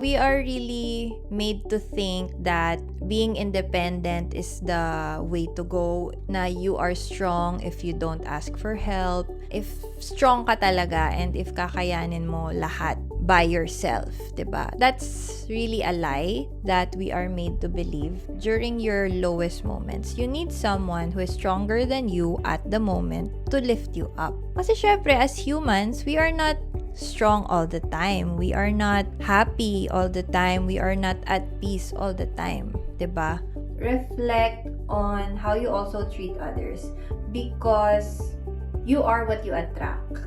We are really made to think that being independent is the way to go, na you are strong if you don't ask for help, if strong ka talaga and if kakayanin mo lahat by yourself, diba? That's really a lie that we are made to believe. During your lowest moments, you need someone who is stronger than you at the moment to lift you up. Kasi syempre, as humans, we are not strong all the time. We are not happy all the time. We are not at peace all the time. Diba? Reflect on how you also treat others because you are what you attract.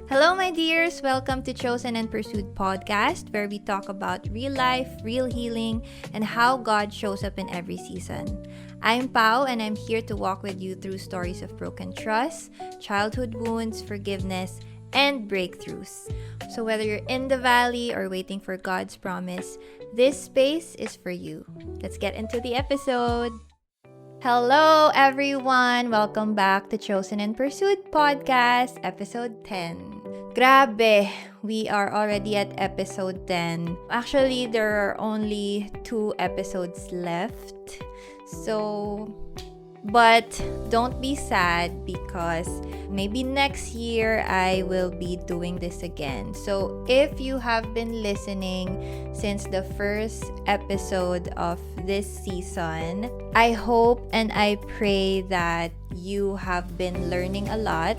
Hello, my dears! Welcome to Chosen and Pursued podcast, where we talk about real life, real healing, and how God shows up in every season. I'm Pao, and I'm here to walk with you through stories of broken trust, childhood wounds, forgiveness, and breakthroughs. So whether you're in the valley or waiting for God's promise, this space is for you. Let's get into the episode. Hello, everyone! Welcome back to Chosen and Pursued podcast, episode 10. Grabe, we are already at episode 10. Actually, there are only 2 episodes left. But don't be sad because maybe next year I will be doing this again. So if you have been listening since the first episode of this season, I hope and I pray that you have been learning a lot.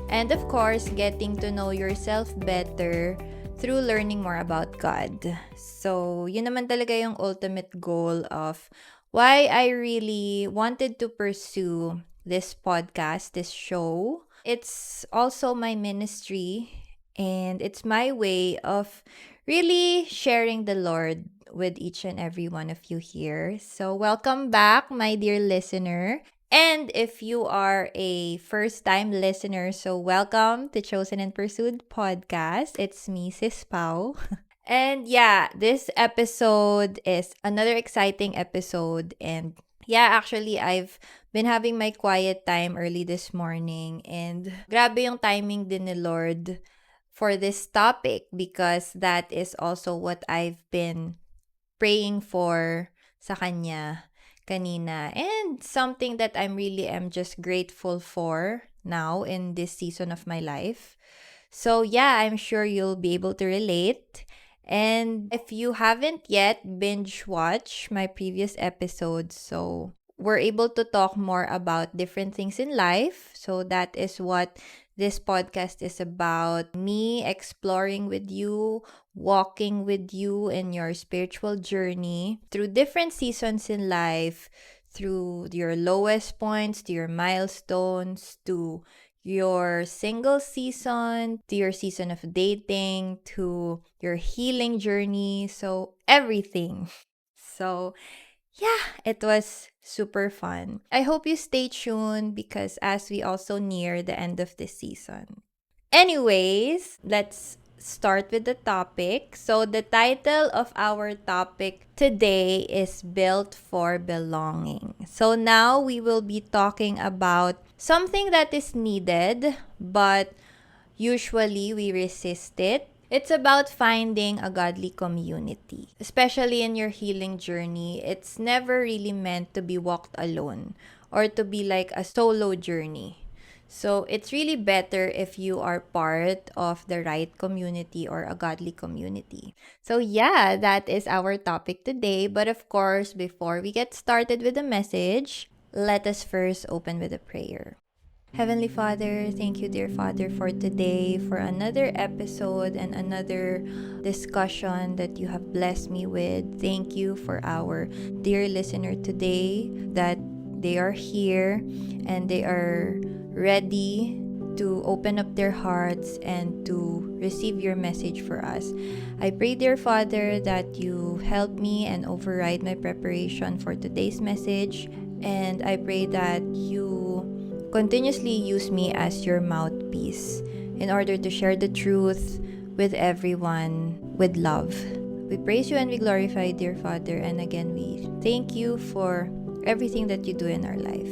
And of course, getting to know yourself better through learning more about God. So, yun naman talaga yung ultimate goal of why I really wanted to pursue this podcast, this show. It's also my ministry and it's my way of really sharing the Lord with each and every one of you here. So, welcome back, my dear listener. And if you are a first-time listener, so welcome to Chosen and Pursued podcast. It's me, Sis Pao. And yeah, this episode is another exciting episode. And yeah, actually, I've been having my quiet time early this morning. And grabe yung timing din ni Lord for this topic because that is also what I've been praying for sa Kanya kanina. And something that I'm just grateful for now in this season of my life. So yeah, I'm sure you'll be able to relate. And if you haven't yet binge watch my previous episodes, so we're able to talk more about different things in life. So that is what this podcast is about. Me exploring with you, walking with you in your spiritual journey through different seasons in life, through your lowest points, to your milestones, to your single season, to your season of dating, to your healing journey. So, everything. So, yeah, it was super fun. I hope you stay tuned because as we also near the end of this season. Anyways, let's start with the topic. So, the title of our topic today is Built for Belonging. So, now we will be talking about something that is needed, but usually we resist it. It's about finding a godly community. Especially in your healing journey, it's never really meant to be walked alone or to be like a solo journey. So, it's really better if you are part of the right community or a godly community. So, yeah, that is our topic today. But of course, before we get started with the message, let us first open with a prayer. Heavenly Father, thank you, dear Father, for today, for another episode and another discussion that you have blessed me with. Thank you for our dear listener today, that they are here and they are ready to open up their hearts and to receive your message for us. I pray, dear Father, that you help me and override my preparation for today's message. And I pray that you continuously use me as your mouthpiece in order to share the truth with everyone with love. We praise you and we glorify you, dear Father. And again, we thank you for everything that you do in our life.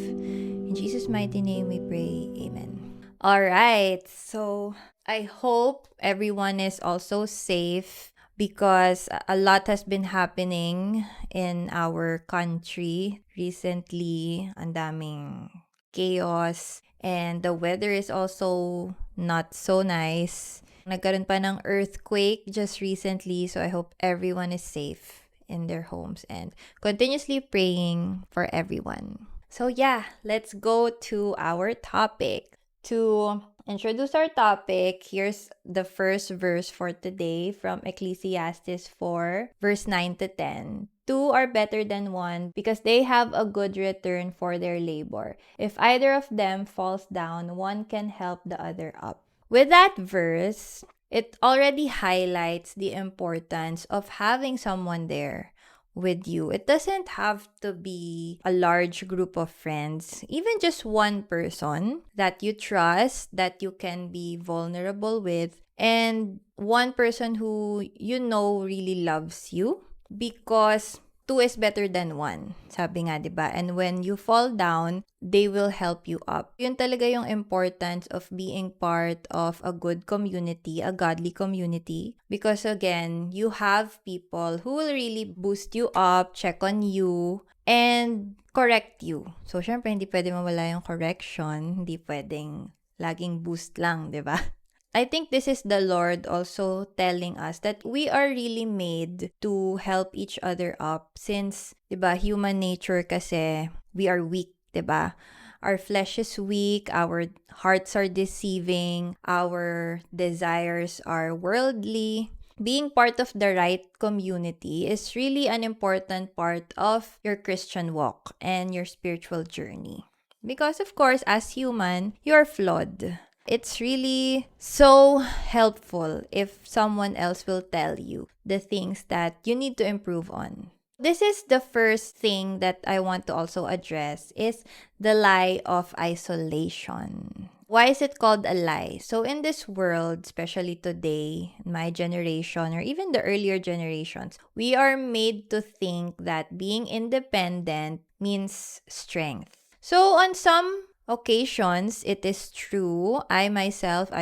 In Jesus' mighty name we pray. Amen. All right. So I hope everyone is also safe because a lot has been happening in our country recently. Ang daming chaos and the weather is also not so nice. Nagkaroon pa ng earthquake just recently, so I hope everyone is safe in their homes and continuously praying for everyone. So yeah, let's go to our topic. To introduce our topic, here's the first verse for today from Ecclesiastes 4, verse 9 to 10. Two are better than one because they have a good return for their labor. If either of them falls down, one can help the other up. With that verse, it already highlights the importance of having someone there with you. It doesn't have to be a large group of friends, even just one person that you trust, that you can be vulnerable with, and one person who you know really loves you because two is better than one. Sabi nga, 'di ba? And when you fall down, they will help you up. Yun talaga yung importance of being part of a good community, a godly community. Because again, you have people who will really boost you up, check on you, and correct you. So, syempre, hindi pwede mawala yung correction. Hindi pwedeng laging boost lang, 'di ba? I think this is the Lord also telling us that we are really made to help each other up since, 'di ba, human nature kasi we are weak, 'di ba? Our flesh is weak, our hearts are deceiving, our desires are worldly. Being part of the right community is really an important part of your Christian walk and your spiritual journey. Because of course, as human, you are flawed. It's really so helpful if someone else will tell you the things that you need to improve on. This is the first thing that I want to also address is the lie of isolation. Why is it called a lie? So in this world, especially today, my generation or even the earlier generations, we are made to think that being independent means strength. So on some occasions, it is true. I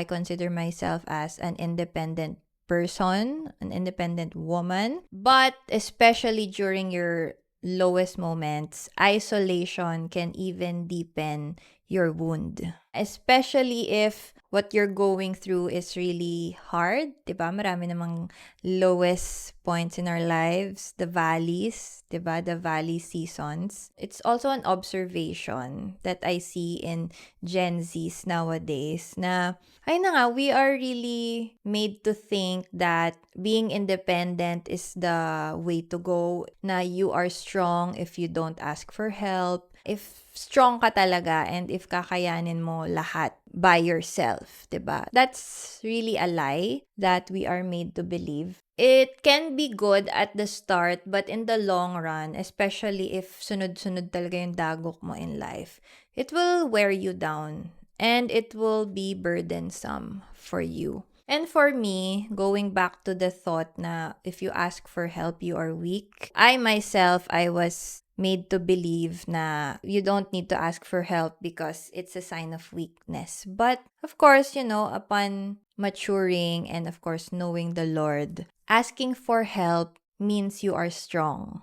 consider myself as an independent person, an independent woman. But especially during your lowest moments, isolation can even deepen your wound. Especially if what you're going through is really hard, 'di ba? Marami namang lowest points in our lives, the valleys, 'di ba? The valley seasons. It's also an observation that I see in Gen Zs nowadays na ay na nga, we are really made to think that being independent is the way to go, na you are strong if you don't ask for help. If strong ka talaga and if kakayanin mo lahat by yourself, 'di ba? That's really a lie that we are made to believe. It can be good at the start, but in the long run, especially if sunod-sunod talaga yung dagok mo in life, it will wear you down and it will be burdensome for you. And for me, going back to the thought na if you ask for help, you are weak. I was made to believe na you don't need to ask for help because it's a sign of weakness. But of course, upon maturing and of course knowing the Lord, asking for help means you are strong.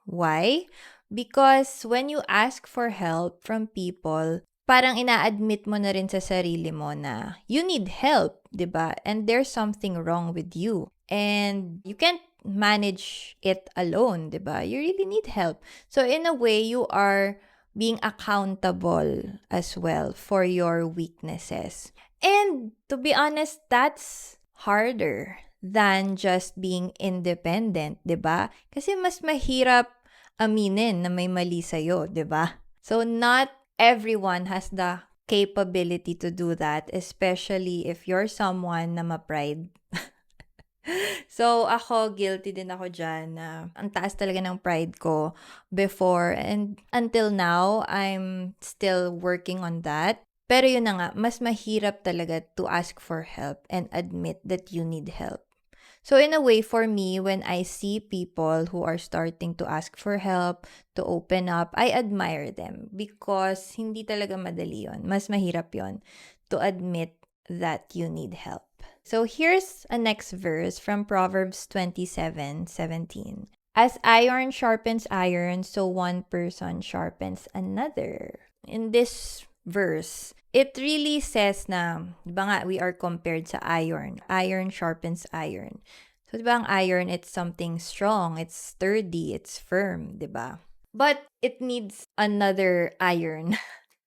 Why? Because when you ask for help from people, parang ina-admit mo na rin sa sarili mo na you need help, 'di ba? And there's something wrong with you. And you can't manage it alone, 'di ba? You really need help. So in a way, you are being accountable as well for your weaknesses. And to be honest, that's harder than just being independent, 'di ba? Kasi mas mahirap aminin na may mali sa'yo, 'di ba? So not everyone has the capability to do that, especially if you're someone na ma-pride. So, ako, guilty din ako dyan na ang taas talaga ng pride ko before and until now, I'm still working on that. Pero yun na nga, mas mahirap talaga to ask for help and admit that you need help. So in a way, for me, when I see people who are starting to ask for help, to open up, I admire them because hindi talaga madali yon. Mas mahirap yon to admit that you need help. So here's a next verse from Proverbs 27:17. As iron sharpens iron, so one person sharpens another. In this verse, it really says na, di ba nga, we are compared sa iron. Iron sharpens iron. So, di ba ang iron, it's something strong, it's sturdy, it's firm, di ba? But it needs another iron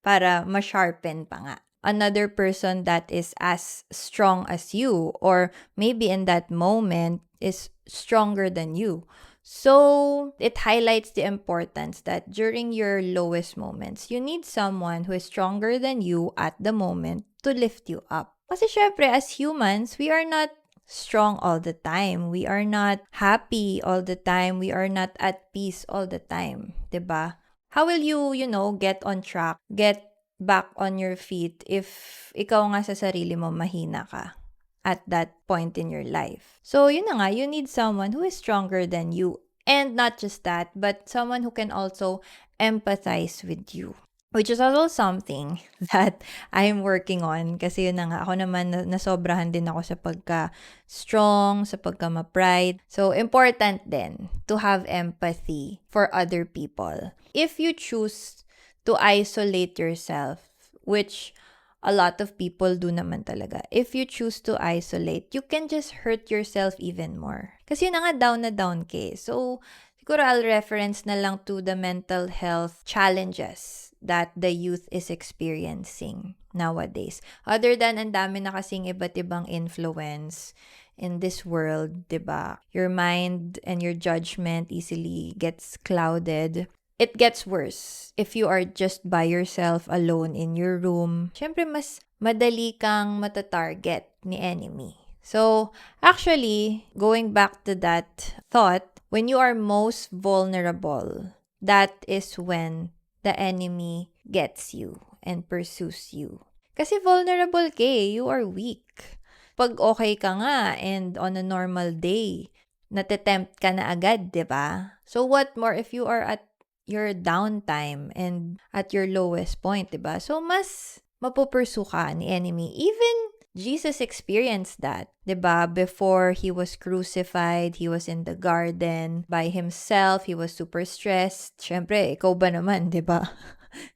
para ma-sharpen pa nga. Another person that is as strong as you, or maybe in that moment is stronger than you. So, it highlights the importance that during your lowest moments, you need someone who is stronger than you at the moment to lift you up. Kasi syempre, as humans, we are not strong all the time. We are not happy all the time. We are not at peace all the time. 'Di ba? How will you get on track, get back on your feet if ikaw nga sa sarili mo mahina ka at that point in your life? So, yun na nga, you need someone who is stronger than you. And not just that, but someone who can also empathize with you. Which is also something that I'm working on. Kasi yun na nga, ako naman nasobrahan din ako sa pagka-strong, sa pagka-ma-pride. So, important din to have empathy for other people. If you choose to isolate yourself, which a lot of people do naman talaga. If you choose to isolate, you can just hurt yourself even more. Kasi yun na nga, down na down ka. So, siguro I'll reference na lang to the mental health challenges that the youth is experiencing nowadays. Other than ang dami na kasing iba't ibang influence in this world, 'di ba? Your mind and your judgment easily gets clouded. It gets worse if you are just by yourself alone in your room. Syempre, mas madali kang matatarget ni enemy. So, actually, going back to that thought, when you are most vulnerable, that is when the enemy gets you and pursues you. Kasi vulnerable ka you are weak. Pag okay ka nga and on a normal day, natitempt ka na agad, di ba? So what more if you are at your downtime and at your lowest point, di ba? So mas mapupursue ka ni enemy. Even Jesus experienced that, 'di ba? Before he was crucified, he was in the garden by himself. He was super stressed. Syempre, ikaw ba naman, 'di ba?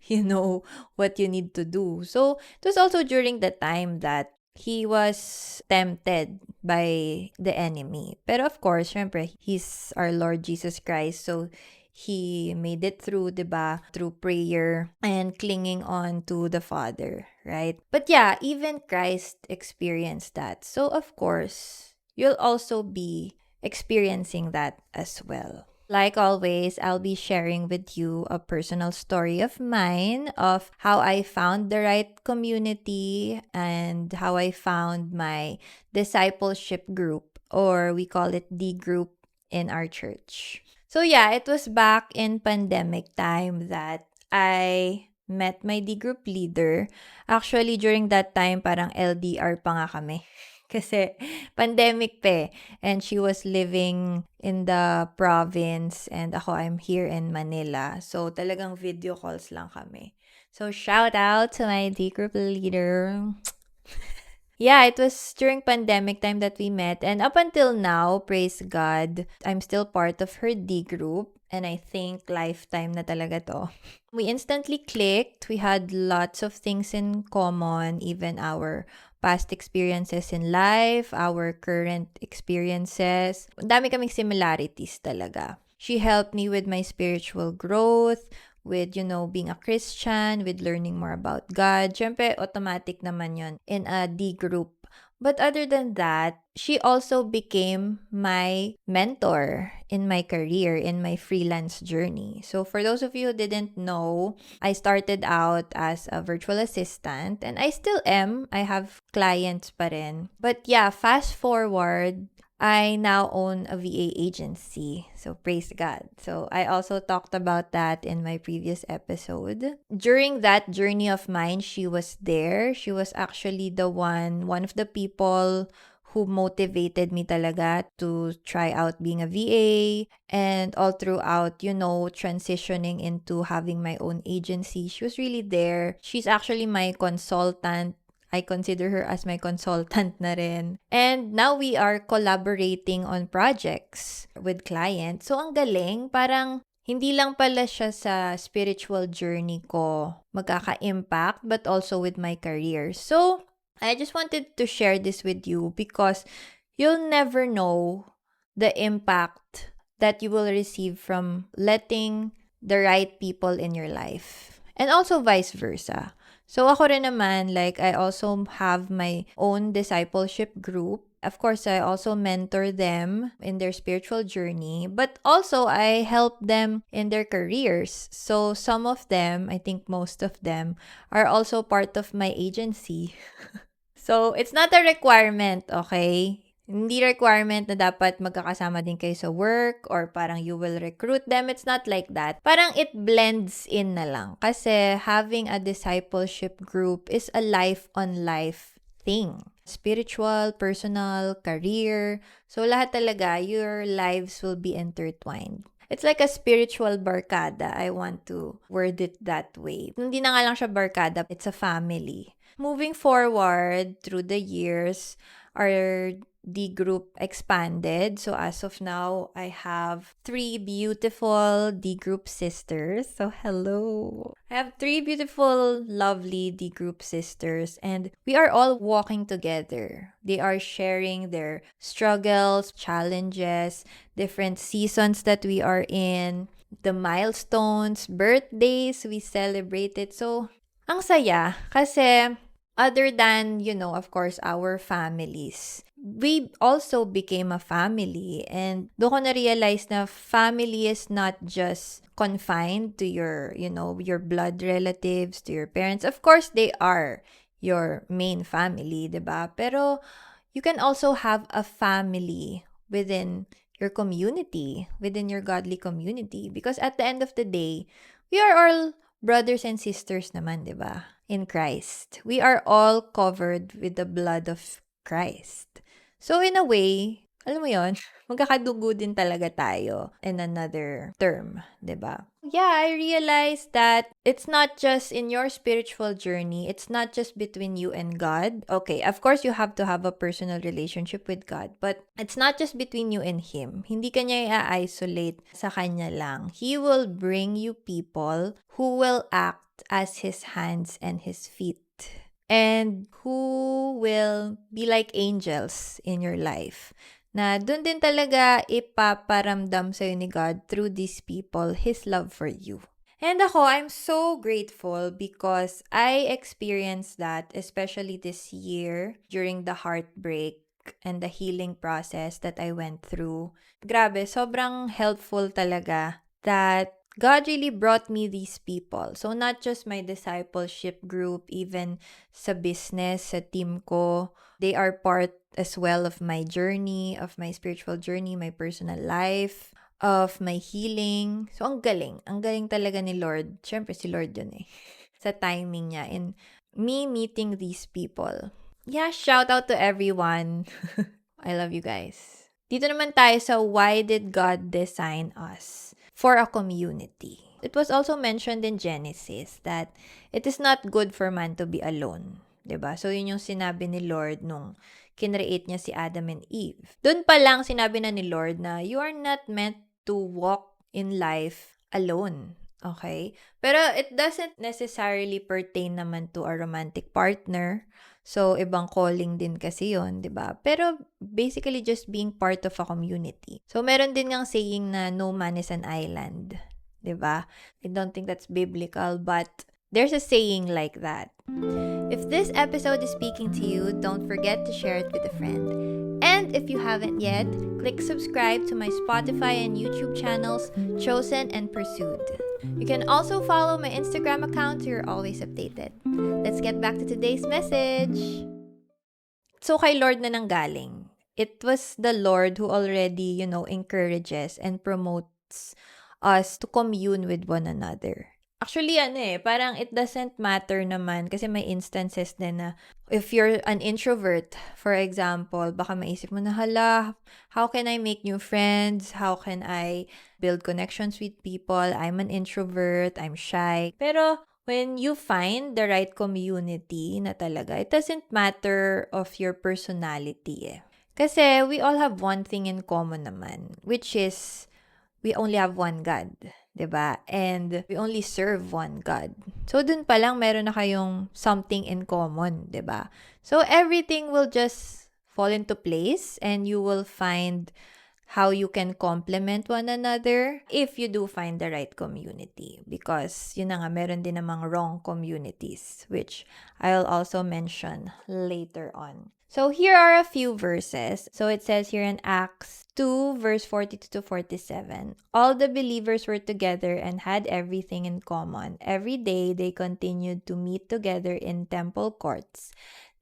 You know what you need to do. So, it was also during the time that he was tempted by the enemy. Pero of course, syempre, he's our Lord Jesus Christ. So, he made it through, diba? Through prayer and clinging on to the Father, right? But yeah, even Christ experienced that. So, of course, you'll also be experiencing that as well. Like always, I'll be sharing with you a personal story of mine of how I found the right community and how I found my discipleship group, or we call it D group in our church. So yeah, it was back in pandemic time that I met my D group leader. Actually, during that time, parang LDR pa nga kami. Kasi pandemic pa eh. And she was living in the province and ako, I'm here in Manila. So talagang video calls lang kami. So shout out to my D group leader. Yeah, it was during pandemic time that we met. And up until now, praise God, I'm still part of her D group. And I think lifetime na talaga to. We instantly clicked. We had lots of things in common, even our past experiences in life, our current experiences. Ang dami kaming similarities talaga. She helped me with my spiritual growth, with, being a Christian, with learning more about God. Syempre, automatic naman yon in a D group. But other than that, she also became my mentor in my career, in my freelance journey. So for those of you who didn't know, I started out as a virtual assistant and I still am. I have clients pa rin. But yeah, fast forward, I now own a VA agency. So praise God. So I also talked about that in my previous episode. During that journey of mine, she was there. She was actually one of the people who motivated me talaga to try out being a VA, and all throughout, transitioning into having my own agency. She was really there. She's actually my consultant. I consider her as my consultant na rin. And now we are collaborating on projects with clients. So, ang galing, parang hindi lang pala siya sa spiritual journey ko magkaka-impact, but also with my career. So, I just wanted to share this with you because you'll never know the impact that you will receive from letting the right people in your life. And also vice versa. So ako rin naman, like I also have my own discipleship group. Of course, I also mentor them in their spiritual journey, but also I help them in their careers. So some of them, I think most of them, are also part of my agency. So it's not a requirement, okay? Hindi requirement na dapat magkakasama din kayo sa work or parang you will recruit them. It's not like that. Parang it blends in na lang. Kasi having a discipleship group is a life-on-life thing. Spiritual, personal, career. So lahat talaga, your lives will be intertwined. It's like a spiritual barkada. I want to word it that way. Hindi na nga lang siya barkada, it's a family. Moving forward through the years, our D group expanded. So as of now, I have 3 beautiful D group sisters. So hello. I have 3 beautiful, lovely D group sisters, and we are all walking together. They are sharing their struggles, challenges, different seasons that we are in, the milestones, birthdays we celebrated. So, ang saya kasi other than, of course, our families, we also became a family. And doon ko na-realize na family is not just confined to your, your blood relatives, to your parents. Of course, they are your main family, diba? Pero you can also have a family within your community, within your godly community. Because at the end of the day, we are all brothers and sisters naman, diba? In Christ. We are all covered with the blood of Christ. So in a way, alam mo yon, magkakadugo din talaga tayo in another term, 'di ba? Yeah, I realized that it's not just in your spiritual journey, it's not just between you and God. Okay, of course you have to have a personal relationship with God, but it's not just between you and Him. Hindi ka niya i-isolate sa Kanya lang. He will bring you people who will act as His hands and His feet, and who will be like angels in your life, na dun din talaga ipaparamdam sa'yo ni God through these people His love for you. And ako, I'm so grateful because I experienced that, especially this year, during the heartbreak and the healing process that I went through. Grabe, sobrang helpful talaga that God really brought me these people. So, not just my discipleship group, even sa business, sa team ko, they are part as well of my journey, of my spiritual journey, my personal life, of my healing. So, ang galing. Ang galing talaga ni Lord. Siyempre, si Lord yun eh. Sa timing niya. And me meeting these people. Yeah, shout out to everyone. I love you guys. Dito naman tayo sa why did God design us? For a community. It was also mentioned in Genesis that it is not good for man to be alone. 'Di ba? So, yun yung sinabi ni Lord nung kinreate niya si Adam and Eve. Doon pa lang sinabi na ni Lord na you are not meant to walk in life alone. Okay? Pero it doesn't necessarily pertain naman to a romantic partner. So, ibang calling din kasi yun, di ba? Pero, basically, just being part of a community. So, meron din ngang saying na no man is an island. Di ba? I don't think that's biblical, but there's a saying like that. If this episode is speaking to you, don't forget to share it with a friend. And if you haven't yet, click subscribe to my Spotify and YouTube channels, Chosen and Pursued. You can also follow my Instagram account so you're always updated. Let's get back to today's message. So kay Lord na nanggaling. It was the Lord who already, encourages and promotes us to commune with one another. Actually, parang it doesn't matter naman kasi may instances din na if you're an introvert, for example, baka maisip mo na, hala, how can I make new friends? How can I build connections with people? I'm an introvert, I'm shy. Pero when you find the right community na talaga, it doesn't matter of your personality eh. Kasi we all have one thing in common naman, which is we only have one God, 'di ba? And we only serve one God. So dun pa lang meron na kayong something in common, 'di ba? So everything will just fall into place and you will find how you can complement one another if you do find the right community. Because, yun na nga, meron din namang wrong communities, which I'll also mention later on. So, here are a few verses. So, it says here in Acts 2, verse 42 to 47, all the believers were together and had everything in common. Every day, they continued to meet together in temple courts.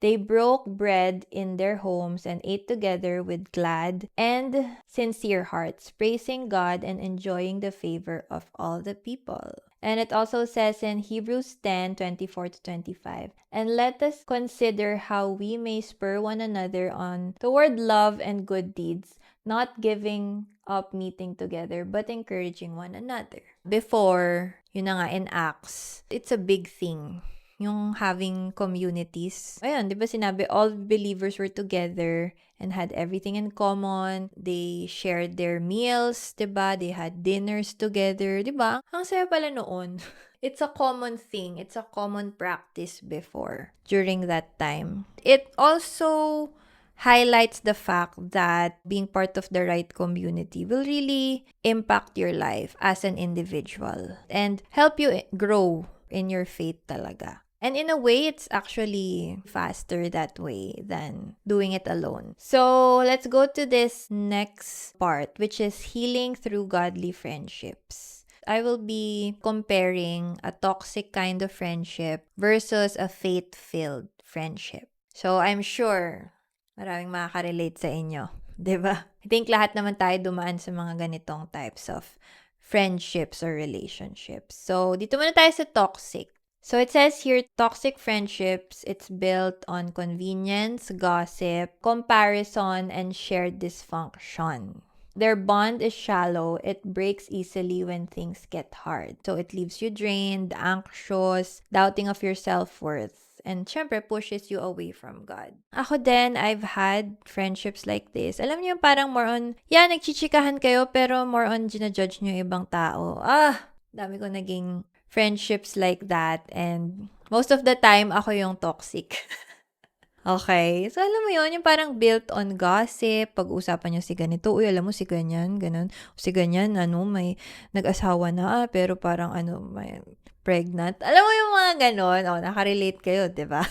They broke bread in their homes and ate together with glad and sincere hearts, praising God and enjoying the favor of all the people. And it also says in Hebrews 10:24 to 25, and let us consider how we may spur one another on toward love and good deeds, not giving up meeting together, but encouraging one another. Before, yun na nga in Acts, it's a big thing yung having communities. Ayun, di ba sinabi, all believers were together and had everything in common. They shared their meals, di ba? They had dinners together, di ba? Ang saya pala noon. It's a common thing. It's a common practice before, during that time. It also highlights the fact that being part of the right community will really impact your life as an individual and help you grow in your faith talaga. And in a way, it's actually faster that way than doing it alone. So, let's go to this next part, which is healing through godly friendships. I will be comparing a toxic kind of friendship versus a faith-filled friendship. So, I'm sure maraming makaka-relate sa inyo. 'Di ba? I think lahat naman tayo dumaan sa mga ganitong types of friendships or relationships. So, dito muna tayo sa toxic. So, it says here, toxic friendships, it's built on convenience, gossip, comparison, and shared dysfunction. Their bond is shallow. It breaks easily when things get hard. So, it leaves you drained, anxious, doubting of your self-worth. And syempre, pushes you away from God. Ako din, I've had friendships like this. Alam niyo, parang more on, yeah, nagchichikahan kayo, pero more on ginajudge niyo yung ibang tao. Dami ko naging friendships like that. And most of the time, ako yung toxic. Okay. So, alam mo yun, yung parang built on gossip, pag-usapan nyo si ganito, uy, alam mo si ganyan, ganun. Si ganyan, may nag-asawa na, pero parang may pregnant. Alam mo yung mga ganon, nakarelate kayo, di ba?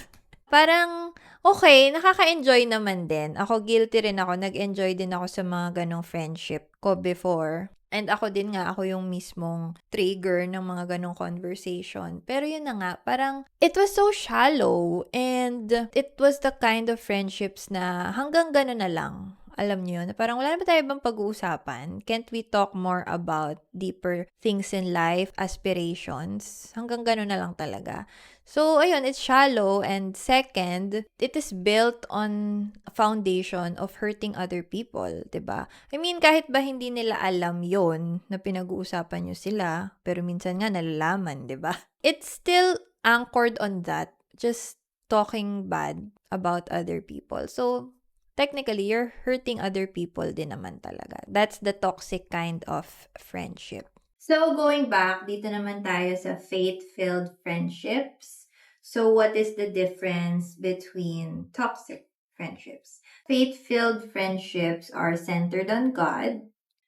Parang, okay, nakaka-enjoy naman din. Ako, guilty rin ako. Nag-enjoy din ako sa mga ganong friendship ko before. And ako din nga, ako yung mismong trigger ng mga ganong conversation. Pero yun na nga, parang it was so shallow and it was the kind of friendships na hanggang gano'n na lang. Alam niyo yun, parang wala na ba tayo ibang pag-uusapan? Can't we talk more about deeper things in life, aspirations? Hanggang gano'n na lang talaga. So, ayun, it's shallow. And second, it is built on a foundation of hurting other people, 'di ba? I mean, kahit ba hindi nila alam yon na pinag-uusapan nyo sila, pero minsan nga nalalaman, 'di ba? It's still anchored on that, just talking bad about other people. So, technically, you're hurting other people din naman talaga. That's the toxic kind of friendship. So, going back, dito naman tayo sa faith-filled friendships. So, what is the difference between toxic friendships? Faith-filled friendships are centered on God.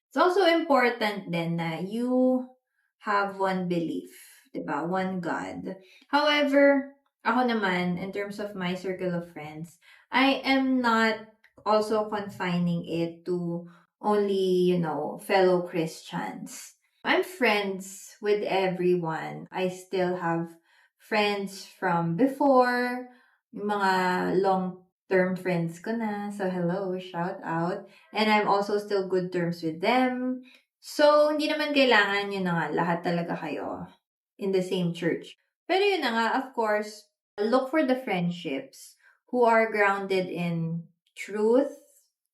It's also important then na you have one belief, diba? One God. However, ako naman, in terms of my circle of friends, I am not also confining it to only, fellow Christians. I'm friends with everyone. I still have friends from before, yung mga long-term friends ko na. So, hello, shout out. And I'm also still good terms with them. So, hindi naman kailangan yun na nga, lahat talaga kayo in the same church. Pero yun na nga, of course, look for the friendships who are grounded in truth,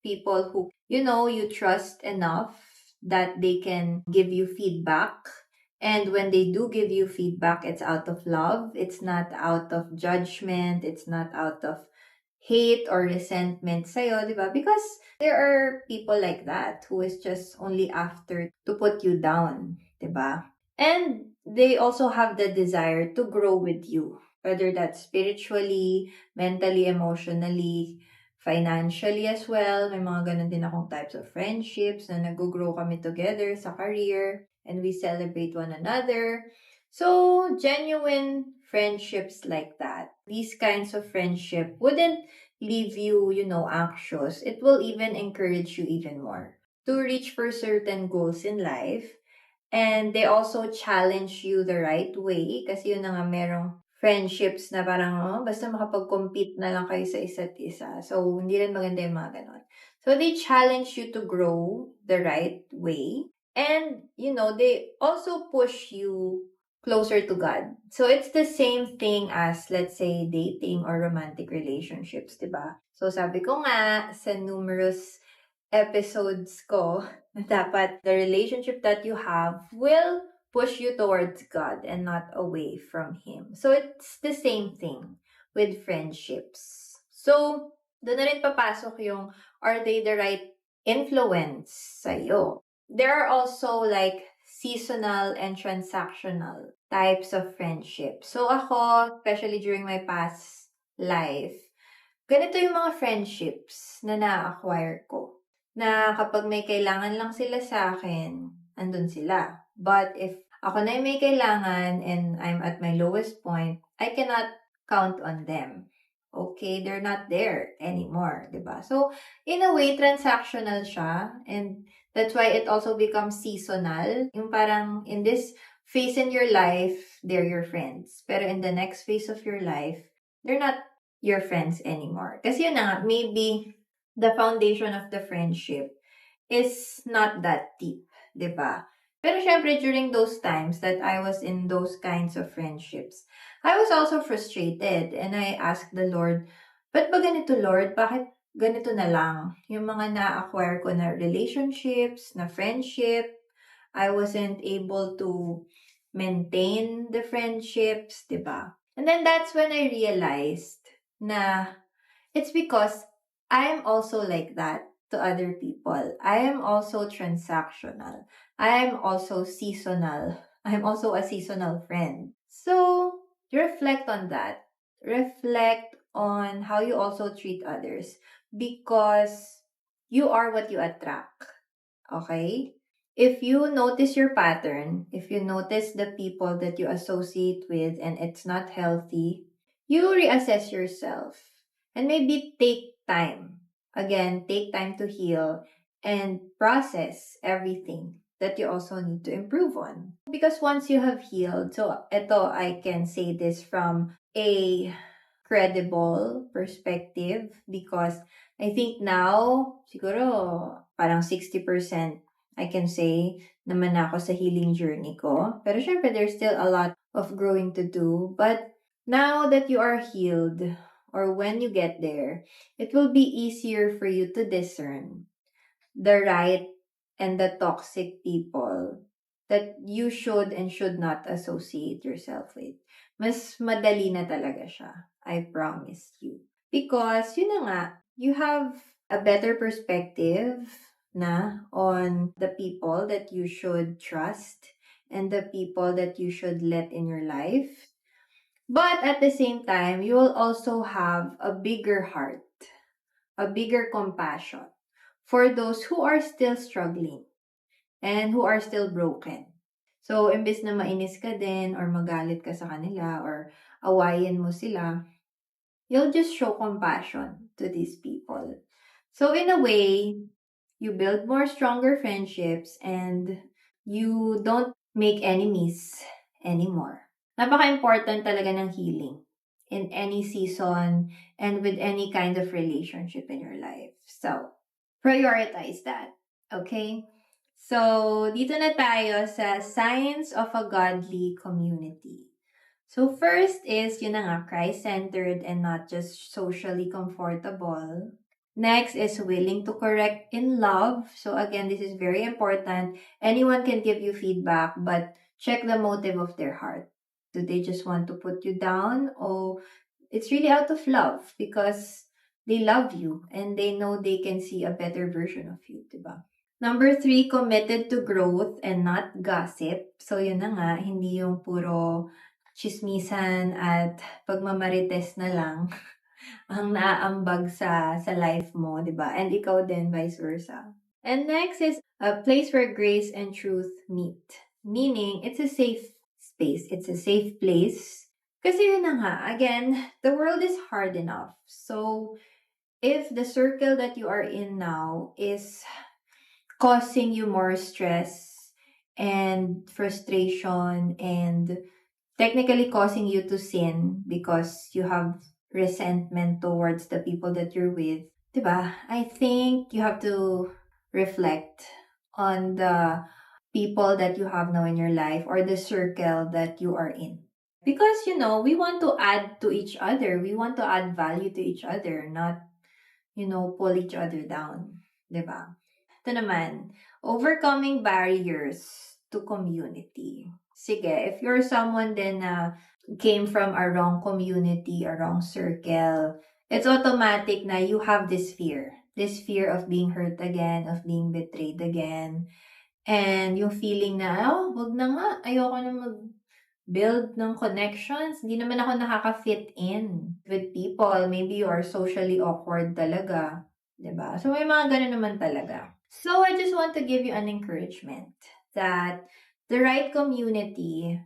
people who, you trust enough that they can give you feedback And when they do give you feedback, it's out of love. It's not out of judgment. It's not out of hate or resentment sa'yo, di ba? Because there are people like that who is just only after to put you down, di ba? And they also have the desire to grow with you, whether that's spiritually, mentally, emotionally, financially as well. May mga ganun din akong types of friendships na nag-grow kami together sa career and we celebrate one another. So, genuine friendships like that, these kinds of friendship wouldn't leave you, anxious. It will even encourage you even more to reach for certain goals in life. And they also challenge you the right way kasi yun na nga merong friendships na parang basta makapag-compete na lang kayo sa isa't isa. So, hindi rin maganda yung mga ganon. So, they challenge you to grow the right way. And, they also push you closer to God. So, it's the same thing as, let's say, dating or romantic relationships, diba? So, sabi ko nga sa numerous episodes ko, na dapat the relationship that you have will push you towards God and not away from Him. So, it's the same thing with friendships. So, doon na rin papasok yung, are they the right influence sa'yo? There are also like seasonal and transactional types of friendship. So, ako, especially during my past life, ganito yung mga friendships na na-acquire ko. Na kapag may kailangan lang sila sa akin, andun sila. But if ako na yung may kailangan and I'm at my lowest point, I cannot count on them. Okay? They're not there anymore, diba? So, in a way, transactional siya. And that's why it also becomes seasonal. Yung parang in this phase in your life, they're your friends. Pero in the next phase of your life, they're not your friends anymore. Kasi yun na nga, maybe the foundation of the friendship is not that deep, diba? Pero syempre, during those times that I was in those kinds of friendships, I was also frustrated and I asked the Lord, ba't ba ganito, Lord? Bakit ganito na lang? Yung mga na-acquire ko na relationships, na friendship, I wasn't able to maintain the friendships, diba? And then that's when I realized na it's because I'm also like that to other people. I am also transactional. I am also seasonal. I'm also a seasonal friend. So, reflect on that. Reflect on how you also treat others because you are what you attract. Okay? If you notice your pattern, if you notice the people that you associate with and it's not healthy, you reassess yourself and maybe take time. Again, take time to heal and process everything that you also need to improve on. Because once you have healed, so ito, I can say this from a credible perspective because I think now, siguro, parang 60% I can say naman ako sa healing journey ko. Pero syempre, there's still a lot of growing to do. But now that you are healed, or when you get there, it will be easier for you to discern the right and the toxic people that you should and should not associate yourself with. Mas madali na talaga siya. I promise you. Because, yun na nga, you have a better perspective na on the people that you should trust and the people that you should let in your life. But at the same time, you will also have a bigger heart, a bigger compassion for those who are still struggling and who are still broken. So, imbes na mainis ka din or magalit ka sa kanila or awayin mo sila, you'll just show compassion to these people. So, in a way, you build more stronger friendships and you don't make enemies anymore. Napaka-important talaga ng healing in any season and with any kind of relationship in your life. So, prioritize that. Okay? So, dito na tayo sa signs of a godly community. So, first is, yun na nga, Christ-centered and not just socially comfortable. Next is willing to correct in love. So, again, this is very important. Anyone can give you feedback, but check the motive of their heart. Do they just want to put you down, or it's really out of love because they love you and they know they can see a better version of you, diba? Number 3, committed to growth and not gossip. So yun na nga, hindi yung puro chismisan at pagmamarites na lang ang naaambag sa life mo, diba? And ikaw din, vice versa. And next is a place where grace and truth meet. Meaning, it's a safe space. It's a safe place. Kasi yun na nga, again, the world is hard enough. So, if the circle that you are in now is causing you more stress and frustration and technically causing you to sin because you have resentment towards the people that you're with, diba? I think you have to reflect on the people that you have now in your life or the circle that you are in. Because, we want to add to each other. We want to add value to each other, not, pull each other down. Diba? Ito naman, overcoming barriers to community. Sige, if you're someone then na came from a wrong community, a wrong circle, it's automatic na you have this fear. This fear of being hurt again, of being betrayed again. And yung feeling na, wag na nga, ayoko na mag-build ng connections. Hindi naman ako nakaka-fit in with people. Maybe you are socially awkward talaga. Diba? So, may mga ganun naman talaga. So, I just want to give you an encouragement that the right community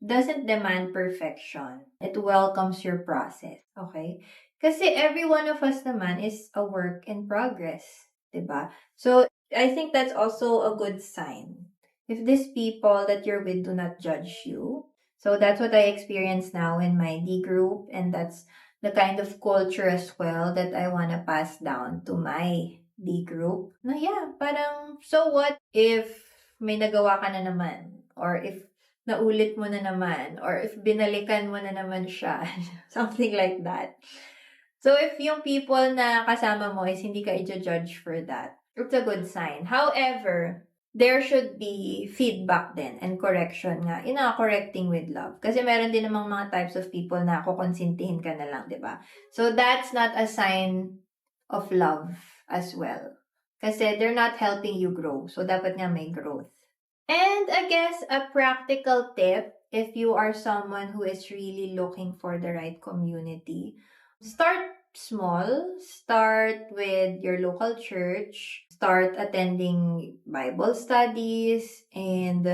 doesn't demand perfection. It welcomes your process. Okay? Kasi every one of us naman is a work in progress. Diba? So, I think that's also a good sign. If these people that you're with do not judge you. So, that's what I experience now in my D group. And that's the kind of culture as well that I want to pass down to my D group. Na yeah, parang, so what if may nagawa ka na naman? Or if naulit mo na naman? Or if binalikan mo na naman siya? Something like that. So, if yung people na kasama mo is hindi ka i-judge for that, it's a good sign. However, there should be feedback din and correction nga. Correcting with love. Kasi meron din namang mga types of people na kukonsintihin ka na lang, di ba? So, that's not a sign of love as well. Kasi they're not helping you grow. So, dapat nga may growth. And I guess a practical tip, if you are someone who is really looking for the right community, start small. Start with your local church. Start attending Bible studies. And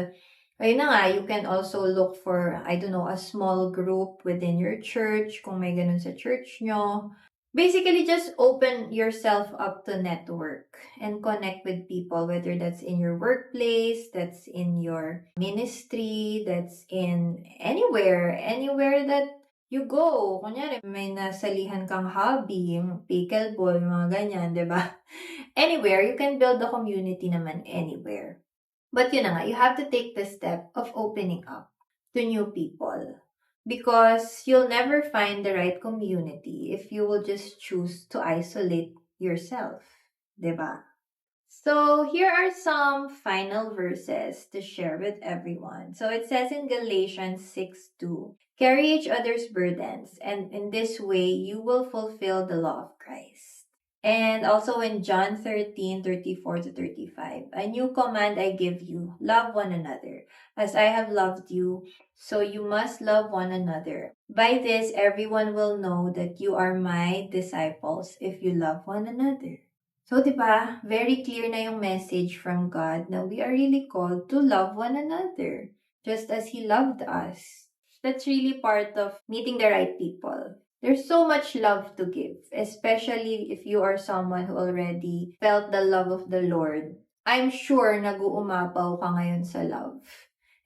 ayun na nga, you can also look for, I don't know, a small group within your church, kung may ganun sa church nyo. Basically, just open yourself up to network and connect with people, whether that's in your workplace, that's in your ministry, that's in anywhere that you go. Kunyari, may nasalihan kang hobby, pickleball, mga ganyan, di ba? Anywhere, you can build a community naman anywhere. But yun na nga, you have to take the step of opening up to new people. Because you'll never find the right community if you will just choose to isolate yourself. Diba? So, here are some final verses to share with everyone. So, it says in Galatians 6:2, carry each other's burdens, and in this way, you will fulfill the law of Christ. And also in John 13:34-35, a new command I give you, love one another. As I have loved you, so you must love one another. By this, everyone will know that you are my disciples if you love one another. So, diba, very clear na yung message from God na we are really called to love one another, just as He loved us. That's really part of meeting the right people. There's so much love to give, especially if you are someone who already felt the love of the Lord. I'm sure nag-uumapaw ka ngayon sa love.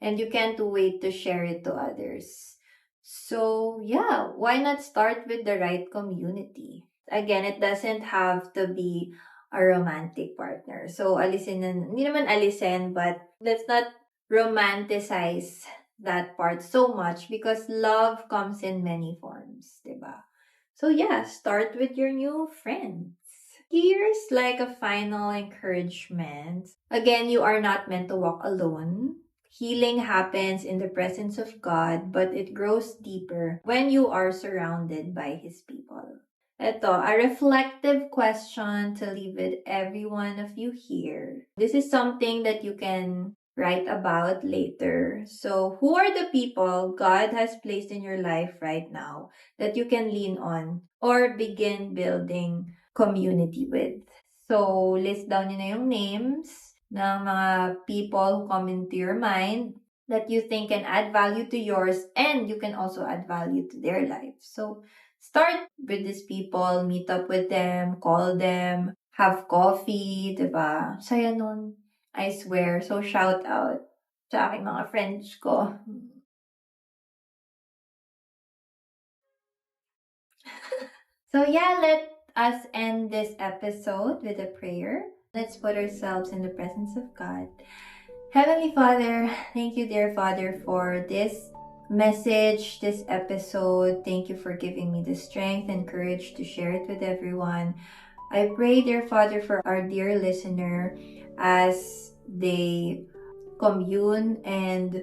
And you can't wait to share it to others. So, yeah, why not start with the right community? Again, it doesn't have to be a romantic partner. So, hindi naman alisin, but let's not romanticize that part so much because love comes in many forms, diba? So yeah, start with your new friends. Here's like a final encouragement. Again, you are not meant to walk alone. Healing happens in the presence of God, but it grows deeper when you are surrounded by His people. Ito, a reflective question to leave with every one of you here. This is something that you can write about later. So, who are the people God has placed in your life right now that you can lean on or begin building community with? So, list down nyo na yung names ng mga people who come into your mind that you think can add value to yours, and you can also add value to their life. So, start with these people, meet up with them, call them, have coffee, diba? Saya nun. I swear. So, shout out sa aking mga friends ko. So, yeah, let us end this episode with a prayer. Let's put ourselves in the presence of God. Heavenly Father, thank you, dear Father, for this message, this episode. Thank you for giving me the strength and courage to share it with everyone. I pray, dear Father, for our dear listener as they commune and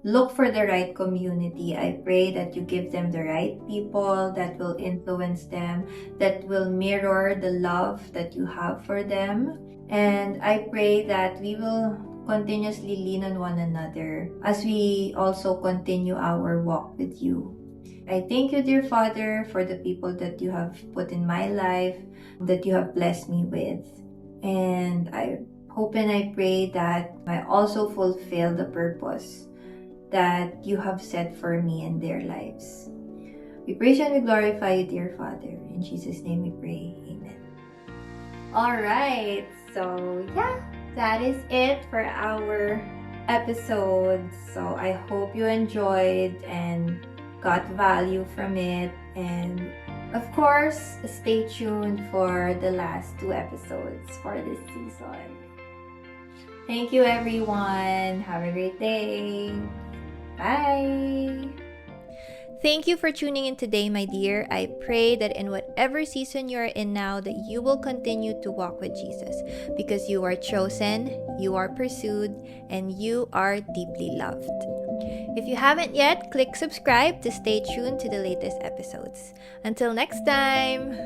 look for the right community. I pray that you give them the right people that will influence them, that will mirror the love that you have for them. And I pray that we will continuously lean on one another as we also continue our walk with you. I thank you, dear Father, for the people that you have put in my life, that you have blessed me with. And I hope and I pray that I also fulfill the purpose that you have set for me in their lives. We praise you and we glorify you, dear Father. In Jesus' name we pray. Amen. Alright, so yeah, that is it for our episode. So I hope you enjoyed and got value from it. And of course, stay tuned for the last 2 episodes for this season. Thank you, everyone. Have a great day. Bye! Thank you for tuning in today, my dear. I pray that in whatever season you're in now, that you will continue to walk with Jesus, because you are chosen, you are pursued, and you are deeply loved. If you haven't yet, click subscribe to stay tuned to the latest episodes. Until next time!